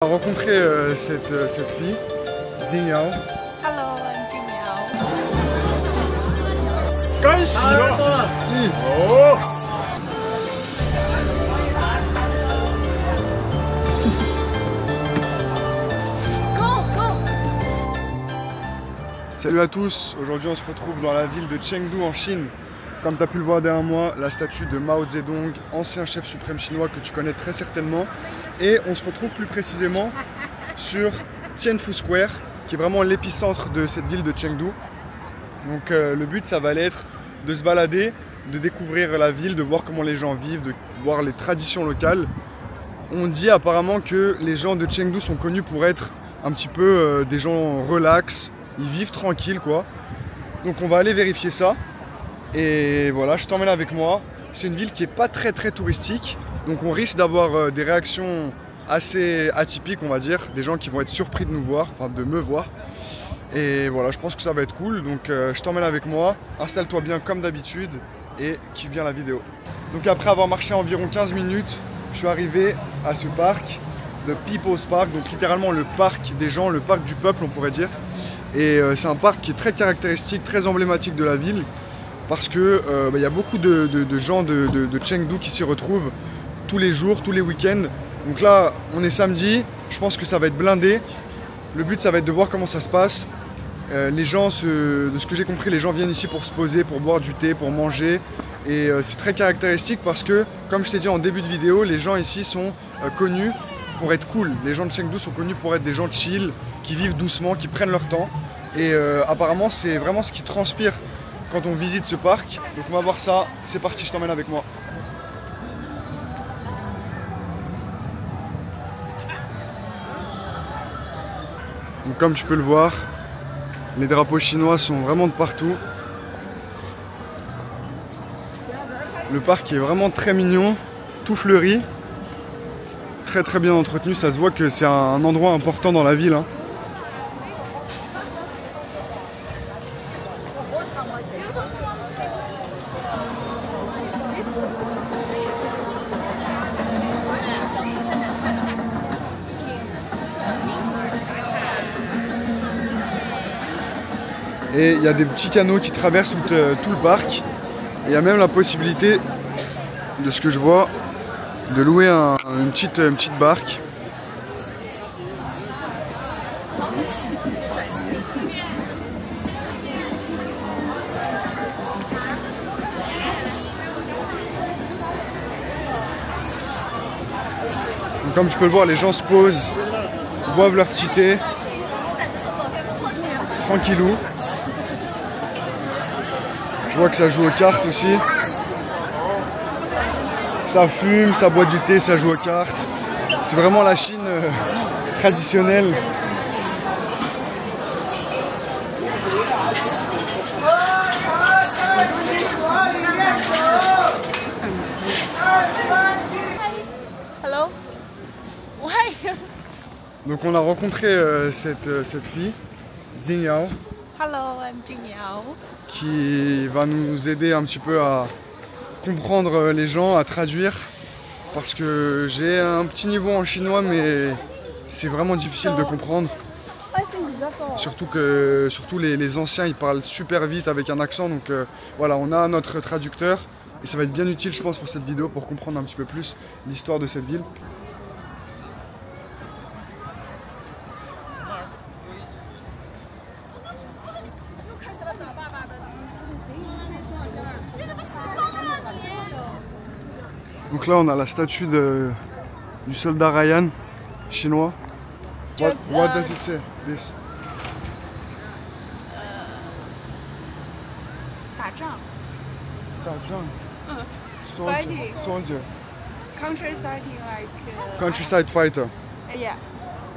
On a rencontré cette fille, Jingyao. Hello, I'm Jingyao. Salut à tous, aujourd'hui on se retrouve dans la ville de Chengdu en Chine. Comme tu as pu le voir derrière moi, la statue de Mao Zedong, ancien chef suprême chinois que tu connais très certainement. Et on se retrouve plus précisément sur Tianfu Square, qui est vraiment l'épicentre de cette ville de Chengdu. Donc le but ça va aller être de se balader, de découvrir la ville, de voir comment les gens vivent, de voir les traditions locales. On dit apparemment que les gens de Chengdu sont connus pour être un petit peu des gens relax, ils vivent tranquilles quoi. Donc on va aller vérifier ça. Et voilà, je t'emmène avec moi. C'est une ville qui n'est pas très touristique, donc on risque d'avoir des réactions assez atypiques, on va dire, des gens qui vont être surpris de nous voir, enfin de me voir. Et voilà, je pense que ça va être cool, donc je t'emmène avec moi, installe-toi bien comme d'habitude et kiffe bien la vidéo. Donc après avoir marché environ 15 minutes, je suis arrivé à ce parc, de People's Park, donc littéralement le parc des gens, le parc du peuple on pourrait dire. Et c'est un parc qui est très caractéristique, très emblématique de la ville, parce que y a beaucoup de gens de Chengdu qui s'y retrouvent tous les jours, tous les week-ends. Donc là, on est samedi, je pense que ça va être blindé. Le but, ça va être de voir comment ça se passe. Les gens, de ce que j'ai compris, les gens viennent ici pour se poser, pour boire du thé, pour manger. Et c'est très caractéristique parce que, comme je t'ai dit en début de vidéo, les gens ici sont connus pour être cool. Les gens de Chengdu sont connus pour être des gens chill, qui vivent doucement, qui prennent leur temps. Et apparemment, c'est vraiment ce qui transpire quand on visite ce parc. Donc on va voir ça, c'est parti, je t'emmène avec moi. Donc comme tu peux le voir, les drapeaux chinois sont vraiment de partout. Le parc est vraiment très mignon, tout fleuri, très bien entretenu, ça se voit que c'est un endroit important dans la ville, hein. Et il y a des petits canaux qui traversent tout le parc. Et il y a même la possibilité, de ce que je vois, de louer une petite barque. Donc, comme tu peux le voir, les gens se posent, boivent leur petit thé, tranquillou. Je vois que ça joue aux cartes aussi. Ça fume, ça boit du thé, ça joue aux cartes. C'est vraiment la Chine traditionnelle. Hello. Why? Donc on a rencontré cette fille, Jingyao. Hello, I'm Jingyao. Qui va nous aider un petit peu à comprendre les gens, à traduire, parce que j'ai un petit niveau en chinois mais c'est vraiment difficile de comprendre, surtout les anciens ils parlent super vite avec un accent, donc voilà, on a notre traducteur et ça va être bien utile je pense pour cette vidéo pour comprendre un petit peu plus l'histoire de cette ville. Donc là on a la statue du soldat Ryan chinois. What does it say? This? 打仗。打仗。Fighting. Soldier. Countryside like. Countryside fighter. Yeah.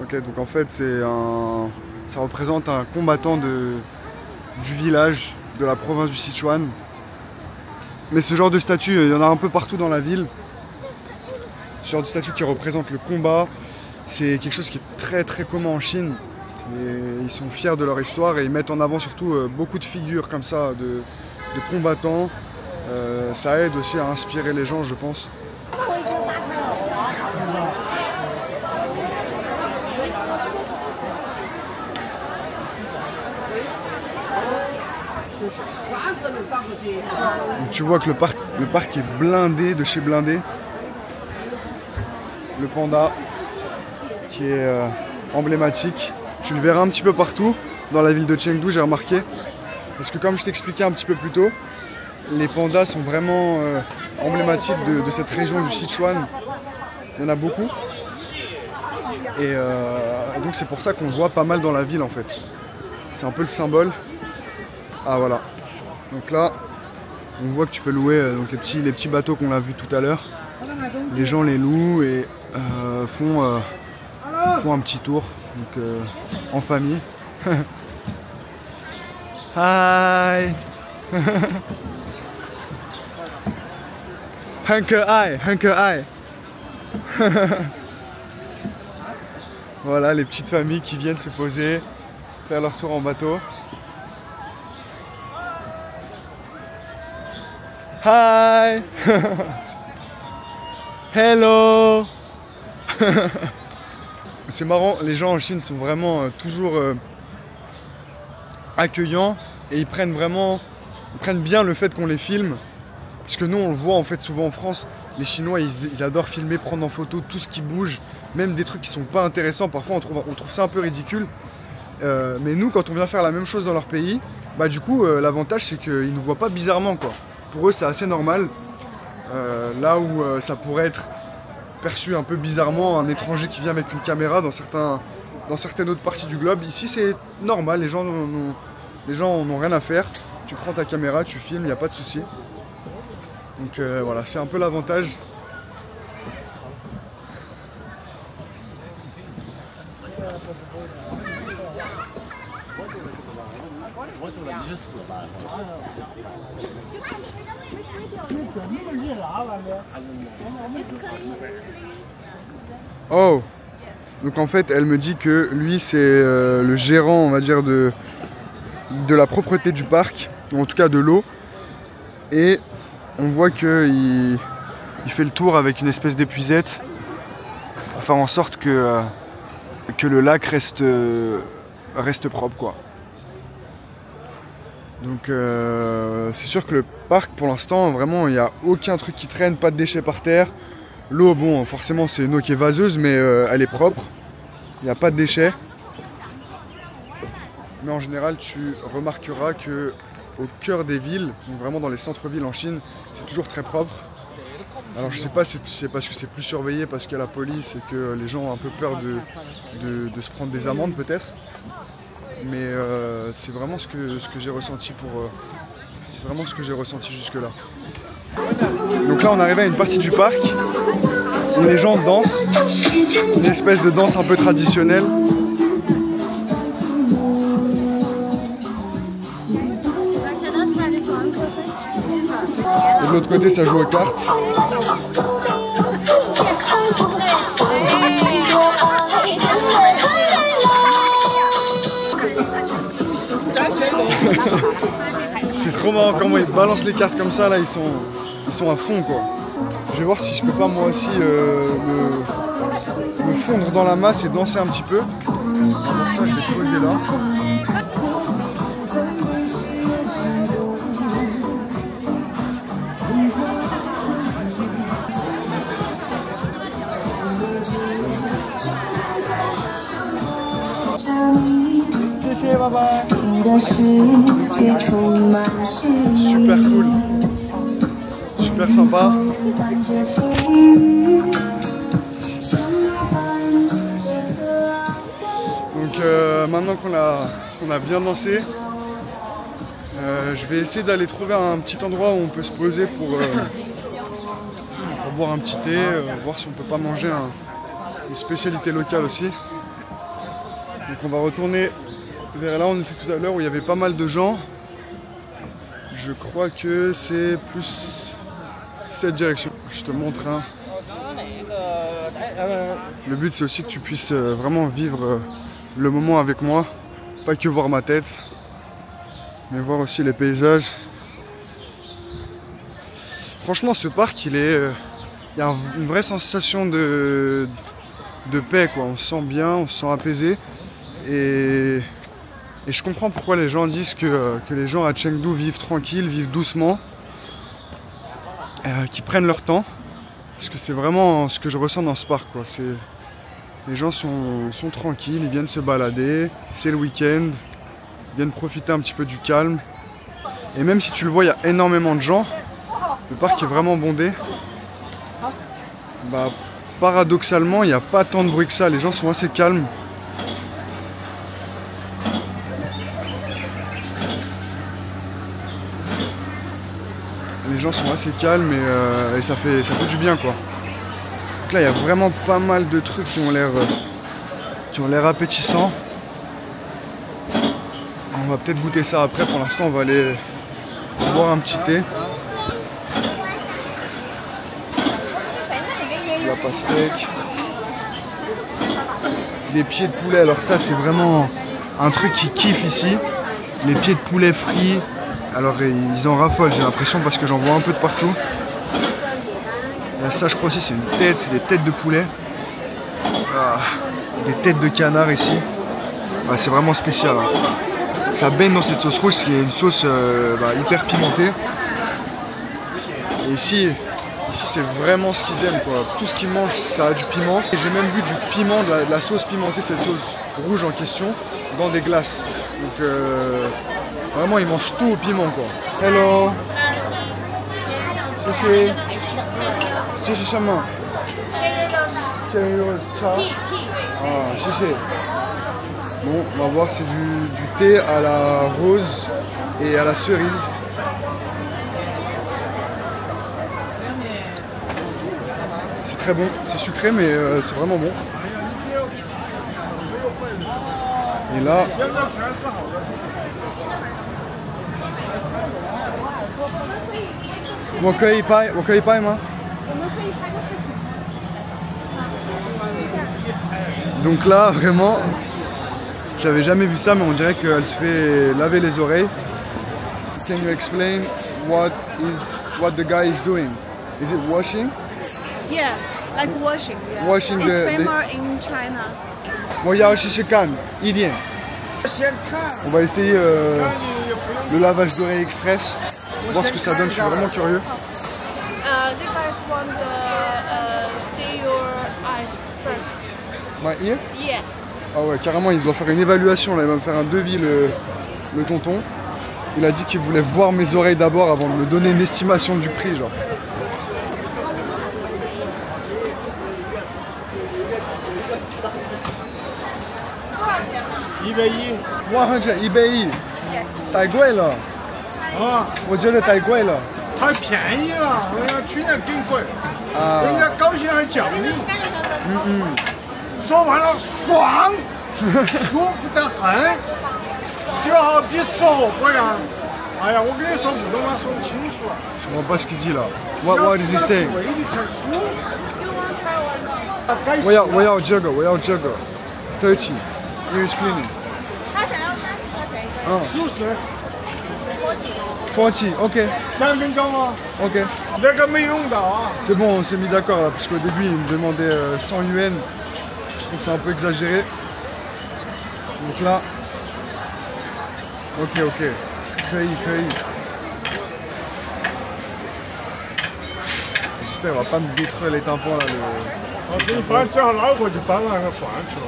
Ok, donc en fait ça représente un combattant du village de la province du Sichuan. Mais ce genre de statue, il y en a un peu partout dans la ville. Ce genre de statue qui représente le combat, c'est quelque chose qui est très commun en Chine. Et ils sont fiers de leur histoire et ils mettent en avant surtout beaucoup de figures comme ça, de combattants. Ça aide aussi à inspirer les gens, je pense. Donc tu vois que le parc est blindé de chez blindé. Le panda qui est emblématique. Tu le verras un petit peu partout dans la ville de Chengdu, j'ai remarqué. Parce que comme je t'expliquais un petit peu plus tôt, les pandas sont vraiment emblématiques de cette région du Sichuan. Il y en a beaucoup. Et donc c'est pour ça qu'on le voit pas mal dans la ville en fait. C'est un peu le symbole. Ah voilà. Donc là, on voit que tu peux louer donc les petits bateaux qu'on a vus tout à l'heure. Les gens les louent et font un petit tour donc, en famille. Hi. Hunker Eye. Voilà les petites familles qui viennent se poser, faire leur tour en bateau. Hi. Hello. C'est marrant, les gens en Chine sont vraiment toujours accueillants et ils prennent bien le fait qu'on les filme. Parce que nous on le voit en fait souvent en France, les Chinois ils adorent filmer, prendre en photo tout ce qui bouge, même des trucs qui sont pas intéressants, parfois on trouve ça un peu ridicule. Mais nous quand on vient faire la même chose dans leur pays, bah du coup l'avantage c'est qu'ils nous voient pas bizarrement quoi. Pour eux c'est assez normal, là où ça pourrait être perçu un peu bizarrement, un étranger qui vient avec une caméra dans certaines autres parties du globe. Ici c'est normal, les gens n'ont rien à faire, tu prends ta caméra, tu filmes, il n'y a pas de souci. Donc voilà, c'est un peu l'avantage. Oh, donc en fait elle me dit que lui c'est le gérant on va dire de la propreté du parc, ou en tout cas de l'eau, et on voit qu'il fait le tour avec une espèce d'épuisette pour faire en sorte que le lac reste propre quoi. Donc c'est sûr que le parc pour l'instant vraiment il n'y a aucun truc qui traîne, pas de déchets par terre. L'eau bon forcément c'est une eau qui est vaseuse mais elle est propre, il n'y a pas de déchets. Mais en général tu remarqueras que au cœur des villes, donc vraiment dans les centres-villes en Chine, c'est toujours très propre. Alors je sais pas si c'est parce que c'est plus surveillé, parce qu'il y a la police et que les gens ont un peu peur de se prendre des amendes peut-être. Mais c'est vraiment ce que j'ai ressenti c'est vraiment ce que j'ai ressenti jusque là. Donc là on est arrivé à une partie du parc où les gens dansent, une espèce de danse un peu traditionnelle. Et de l'autre côté ça joue aux cartes. C'est trop marrant comment ils balancent les cartes comme ça là, ils sont à fond quoi. Je vais voir si je peux pas moi aussi me fondre dans la masse et danser un petit peu. Alors ça je vais poser là. Bye bye. Super cool, super sympa. Donc maintenant qu'on a bien dansé, je vais essayer d'aller trouver un petit endroit où on peut se poser pour boire un petit thé, voir si on peut pas manger une spécialité locale aussi. Donc on va retourner vers là où on était tout à l'heure où il y avait pas mal de gens. Je crois que c'est plus cette direction. Je te montre. Hein. Le but c'est aussi que tu puisses vraiment vivre le moment avec moi. Pas que voir ma tête, mais voir aussi les paysages. Franchement ce parc il y a une vraie sensation de paix quoi. On se sent bien, on se sent apaisé. Et Et je comprends pourquoi les gens disent que les gens à Chengdu vivent tranquilles, vivent doucement, qu'ils prennent leur temps. Parce que c'est vraiment ce que je ressens dans ce parc, quoi. Les gens sont tranquilles, ils viennent se balader, c'est le week-end, ils viennent profiter un petit peu du calme. Et même si tu le vois, il y a énormément de gens, le parc est vraiment bondé. Bah, paradoxalement, il n'y a pas tant de bruit que ça, les gens sont assez calmes. Les gens sont assez calmes et ça fait du bien, quoi. Donc là, il y a vraiment pas mal de trucs qui ont l'air appétissants. On va peut-être goûter ça après. Pour l'instant, on va aller boire un petit thé. La pastèque. Des pieds de poulet. Alors ça, c'est vraiment un truc qui kiffe ici. Les pieds de poulet frits. Alors ils en raffolent, j'ai l'impression, parce que j'en vois un peu de partout. Là, ça, je crois aussi, c'est une tête, c'est des têtes de poulet. Ah, des têtes de canard ici. Ah, c'est vraiment spécial. Hein. Ça baigne dans cette sauce rouge, qui est une sauce hyper pimentée. Et ici c'est vraiment ce qu'ils aiment, quoi. Tout ce qu'ils mangent, ça a du piment. Et j'ai même vu du piment, de la sauce pimentée, cette sauce rouge en question, dans des glaces. Donc vraiment, ils mangent tout au piment, quoi. Hello. Chéché. Chéché sama. Ah, chéché. Bon, on va voir, c'est du thé à la rose et à la cerise. C'est très bon, c'est sucré mais c'est vraiment bon. Et là,我可以拍吗？ Donc là, vraiment, j'avais jamais vu ça, mais on dirait qu'elle se fait laver les oreilles. Can you explain what the guy is doing? Is it washing? Yeah, like washing. Yeah. Washing it's the- famous in China. 我要试试看一点。On va essayer le lavage d'oreilles express, voir ce que ça donne, je suis vraiment curieux. You guys want to see your eyes first? My ear? Yeah. Ah ouais, carrément, il doit faire une évaluation, là, il va me faire un devis, le tonton. Il a dit qu'il voulait voir mes oreilles d'abord avant de me donner une estimation du prix, genre.100 太贵了啊，我觉得太贵了太便宜了，我要去年更贵，啊人家高兴还奖励，做完了爽，舒服得很，就好比吃火锅一样。哎呀，我跟你说普通话说不清楚啊。 Je comprends pas ce qu'il dit là. What is he saying? 嘴里才舒服。我要这个30 ears cleaning. 他想要30块钱一个。 40， 40, ok, 3分钟哦。 ok. 那个没用的啊。 C'est bon, on s'est mis d'accord là, parce qu'au début il me demandait 100 yuan. Je trouve que c'est un peu exagéré. Donc là, ok. 可以。J'espère qu'il va pas me détruire les tympans là. 我给你搬正好拿过去搬那个饭去了。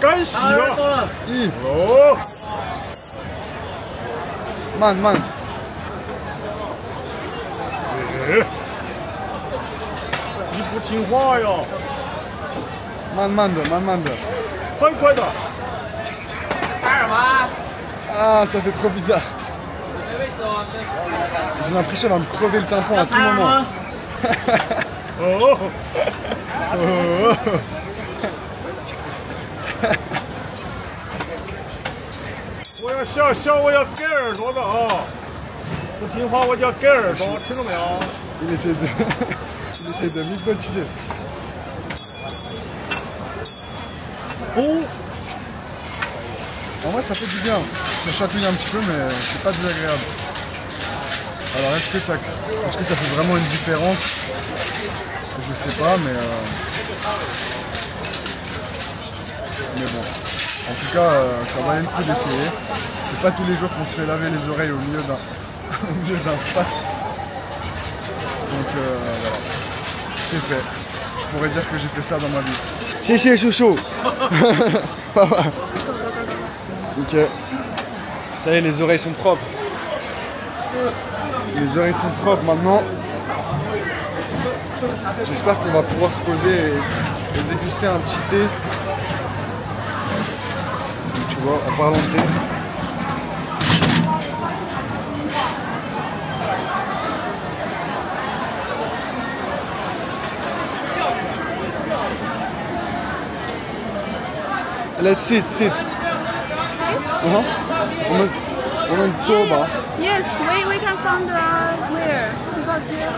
干洗了。咦，哦。 慢。哎，你不听话呀！慢的。快的。 Ah, ça fait trop bizarre. J'ai l'impression de me crever le tympan à tout moment. 哦。我要笑，我要割耳朵的啊！不听话我就要割耳朵，听到没有？ Il essaie de m'hypnotiser. Oh. En vrai, ça fait du bien. Ça chatouille un petit peu, mais c'est pas désagréable. Alors, est-ce que ça fait vraiment une différence? Je sais pas, mais Mais bon, en tout cas, ça valait le coup d'essayer. C'est pas tous les jours qu'on se fait laver les oreilles au milieu d'un pack. Donc voilà, c'est fait. Je pourrais dire que j'ai fait ça dans ma vie. Chéché chouchou. Ok. Ça y est, les oreilles sont propres. Les oreilles sont propres maintenant. J'espère qu'on va pouvoir se poser et déguster un petit thé. Donc, tu vois, en parlant de thé. Let's sit. On a une soba. Yes, we can find where because here.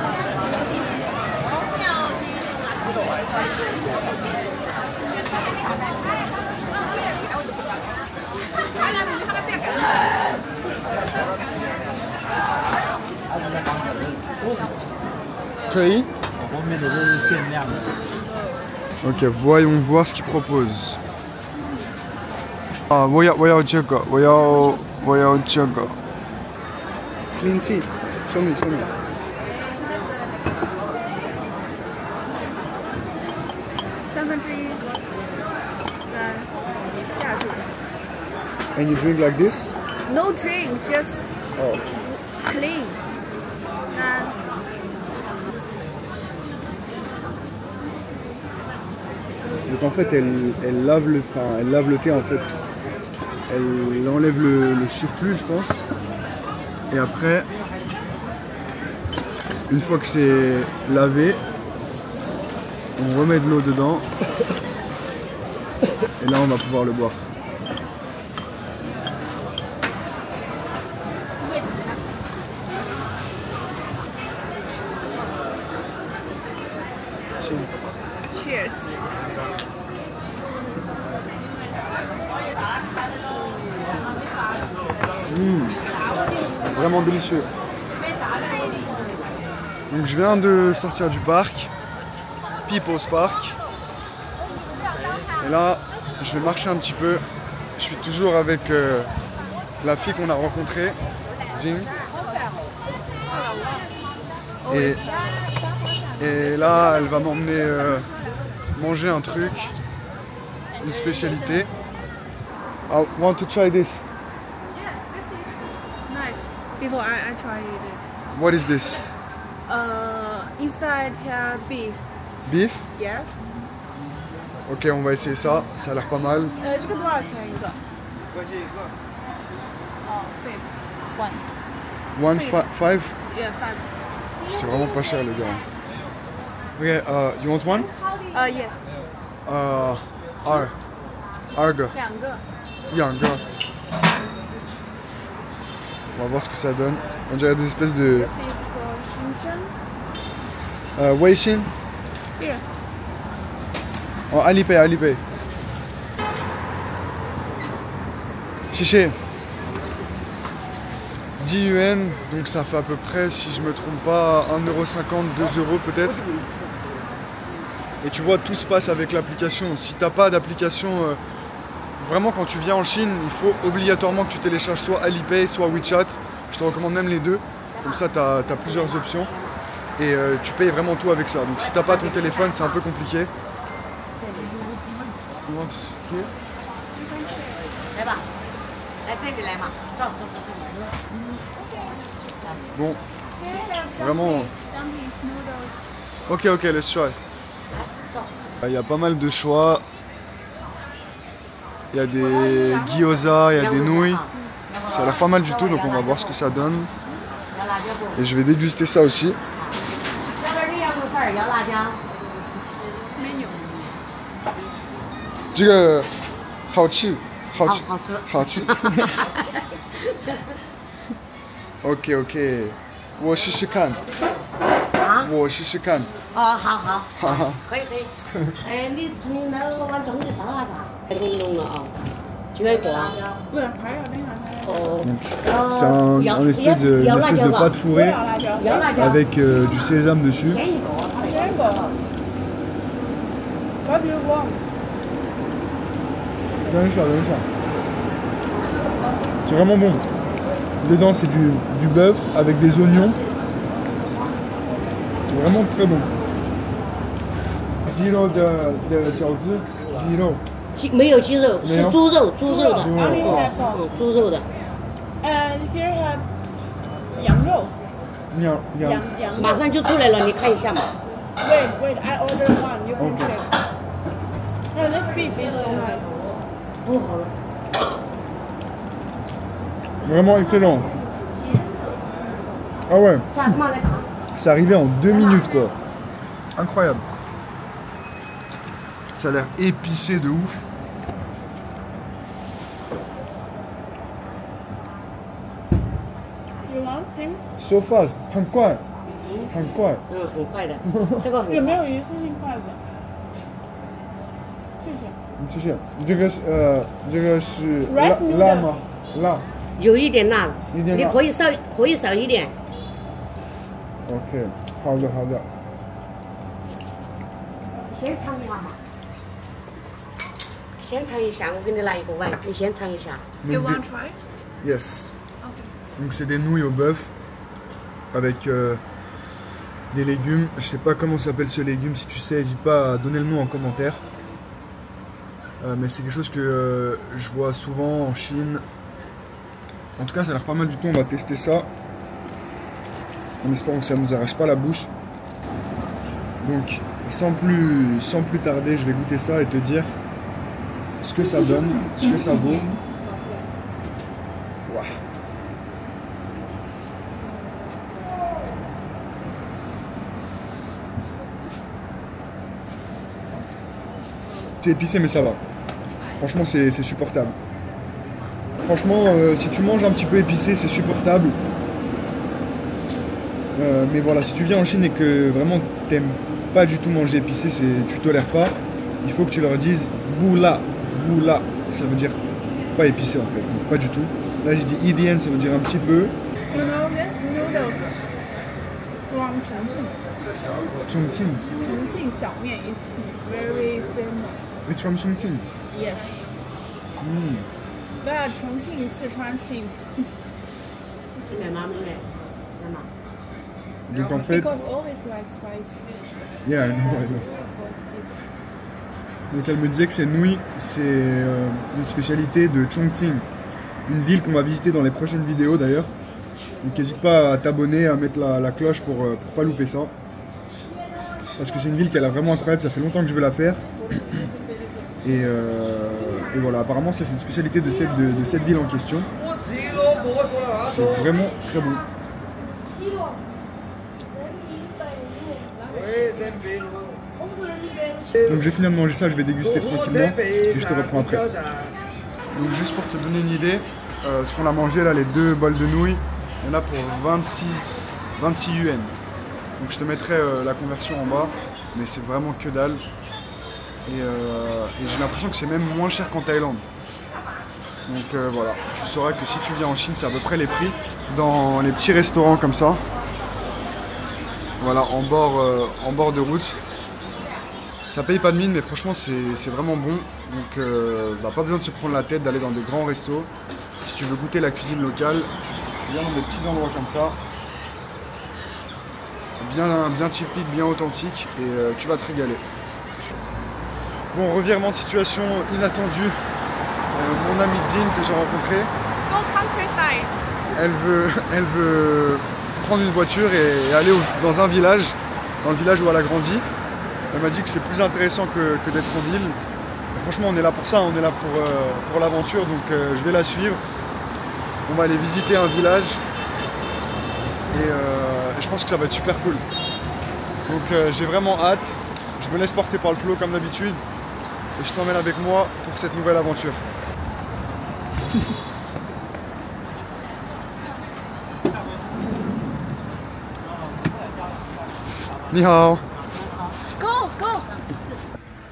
Ok, voyons voir ce qu'il propose. Ah, 我要这个 Clean seat. Show me. And you drink like this? No drink, just clean. Donc en fait elle lave le thé en fait. Elle enlève le surplus je pense. Et après, une fois que c'est lavé, on remet de l'eau dedans. Et là on va pouvoir le boire. Cheers. Vraiment délicieux. Donc je viens de sortir du parc, People's Park. Et là, je vais marcher un petit peu. Je suis toujours avec la fille qu'on a rencontrée, Zing. Et là, elle va m'emmener manger un truc, une spécialité. I want to try this. Yeah, this is nice. Before I tried it. What is this? Inside here beef. Beef? Yes. Ok, on va essayer ça. Ça a l'air pas mal. 这个多少钱一个？对 Five? Yeah, 5. C'est vraiment pas cher les gars. Ok, you want one? Yes. Arga. 2个。 Yanga. On va voir ce que ça donne. On dirait des espèces de... This is for Shenzhen. Weixin. Here. Oh, Alipay. Chiché. 10 yuan, donc ça fait à peu près, si je me trompe pas, 1,50 €, 2 € peut-être. Et tu vois, tout se passe avec l'application. Si t'as pas d'application, vraiment quand tu viens en Chine, il faut obligatoirement que tu télécharges soit Alipay, soit WeChat. Je te recommande même les deux. Comme ça, t'as plusieurs options. Et tu payes vraiment tout avec ça. Donc si t'as pas ton téléphone, c'est un peu compliqué. Bon, vraiment. Ok, let's try. Il y a pas mal de choix. Il y a des gyoza, il y a des nouilles. Ça a l'air pas mal du tout, donc on va voir ce que ça donne. Et je vais déguster ça aussi. Ok. 我试试看。我试试看。好，可以。哎，你那个碗中的烧啥？太浓了啊！绝果啊！不是，还有那个。C'est un espèce de pâte fourrée avec du sésame dessus. What do you want? Donne ça. C'est vraiment bon. Dedans c'est du bœuf avec des oignons. C'est vraiment très bon. 鸡肉的饺子 zero 没有鸡肉，是猪肉，猪肉的， Only have pork. 猪肉的。 And here have 羊肉。羊马上就出来了，你看一下嘛。 Wait, I order one. You can check. No, this beef is so nice. 都好了。 Vraiment excellent. Ah ouais, 下次慢来扛。 c'est arrivé en 2 minutes quoi. Incroyable. Ça a l'air épicé de ouf. You want him? So fast, 很快。很快的，这个很快。有没有一次性筷子？谢谢。谢谢。这个是 Rice noodle 辣吗？辣。有一点辣，一点辣你可以少一点。 OK， 好的。先尝一下嘛。先尝一下，我给你拿一个碗，你先尝一下。 You want try? Yes. Okay. Donc c'est des nouilles au bœuf avec des légumes. Je sais pas comment s'appelle ce légume. Si tu sais, n'hésite pas à donner le nom en commentaire. Mais c'est quelque chose que je vois souvent en Chine. En tout cas, ça a l'air pas mal du tout. On va tester ça. En espérant que ça ne nous arrache pas la bouche. Donc, sans plus tarder, je vais goûter ça et te dire ce que ça donne, ce que ça vaut. Waouh. C'est épicé mais ça va. Franchement c'est supportable. Franchement si tu manges un petit peu épicé c'est supportable. Mais voilà, si tu viens en Chine et que vraiment t'aimes pas du tout manger épicé, tu tolères pas, il faut que tu leur dises boula. Boula, ça veut dire pas épicé en fait, donc pas du tout. Là j'ai dit idian, ça veut dire un petit peu. You know this noodles from Chongqing. Chongqing. Chongqing 小面 is very famous. It's from Chongqing. Yes. But Chongqing is Sichuan thing. 这边妈妈来，妈妈。 Donc en fait, Because always like spicy. yeah, I know. Donc elle me disait que ces nouilles, c'est une spécialité de Chongqing, une ville qu'on va visiter dans les prochaines vidéos d'ailleurs. Donc n'hésite pas à t'abonner, à mettre la cloche pour pas louper ça. Parce que c'est une ville qui a l'air vraiment incroyable, ça fait longtemps que je veux la faire. Et voilà, apparemment ça c'est une spécialité de cette ville en question. C'est vraiment très bon. Donc je vais finir de manger ça, je vais déguster tranquillement et je te reprends après. Donc juste pour te donner une idée, ce qu'on a mangé là, les 2 bols de nouilles, il y en a pour 26 yuan. Donc je te mettrai la conversion en bas, mais c'est vraiment que dalle. Et j'ai l'impression que c'est même moins cher qu'en Thaïlande. Donc voilà, tu sauras que si tu viens en Chine, c'est à peu près les prix dans les petits restaurants comme ça. Voilà, en bord de route. Ça paye pas de mine, mais franchement c'est vraiment bon. Donc pas besoin de se prendre la tête d'aller dans des grands restos. Si tu veux goûter la cuisine locale, tu viens dans des petits endroits comme ça. Bien typique, bien authentique, et tu vas te régaler. Bon, revirement de situation inattendu. Mon amie Zine que j'ai rencontrée. Go countryside. Elle veut prendre une voiture et aller dans un village, dans le village où elle a grandi. Elle m'a dit que c'est plus intéressant que d'être en ville. Et franchement, on est là pour ça, on est là pour l'aventure, donc je vais la suivre. On va aller visiter un village et je pense que ça va être super cool. Donc j'ai vraiment hâte. Je me laisse porter par le flow comme d'habitude et je t'emmène avec moi pour cette nouvelle aventure. Ni hao. Go, go.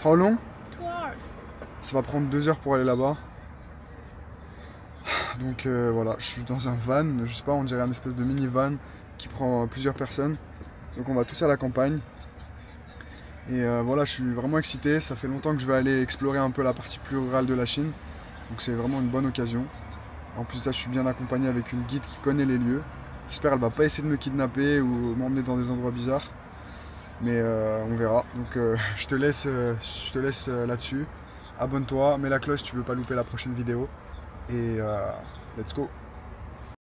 How long? 2 hours. Ça va prendre 2 heures pour aller là-bas. Donc voilà, je suis dans un van, je sais pas, on dirait un espèce de mini-van qui prend plusieurs personnes. Donc on va tous à la campagne. Et voilà, je suis vraiment excité. Ça fait longtemps que je vais aller explorer un peu la partie plus rurale de la Chine. Donc c'est vraiment une bonne occasion. En plus là, je suis bien accompagné avec une guide qui connaît les lieux. J'espère qu'elle va pas essayer de me kidnapper ou m'emmener dans des endroits bizarres. Mais on verra. Donc je te laisse là-dessus. Abonne-toi, mets la cloche si tu veux pas louper la prochaine vidéo. Et let's go!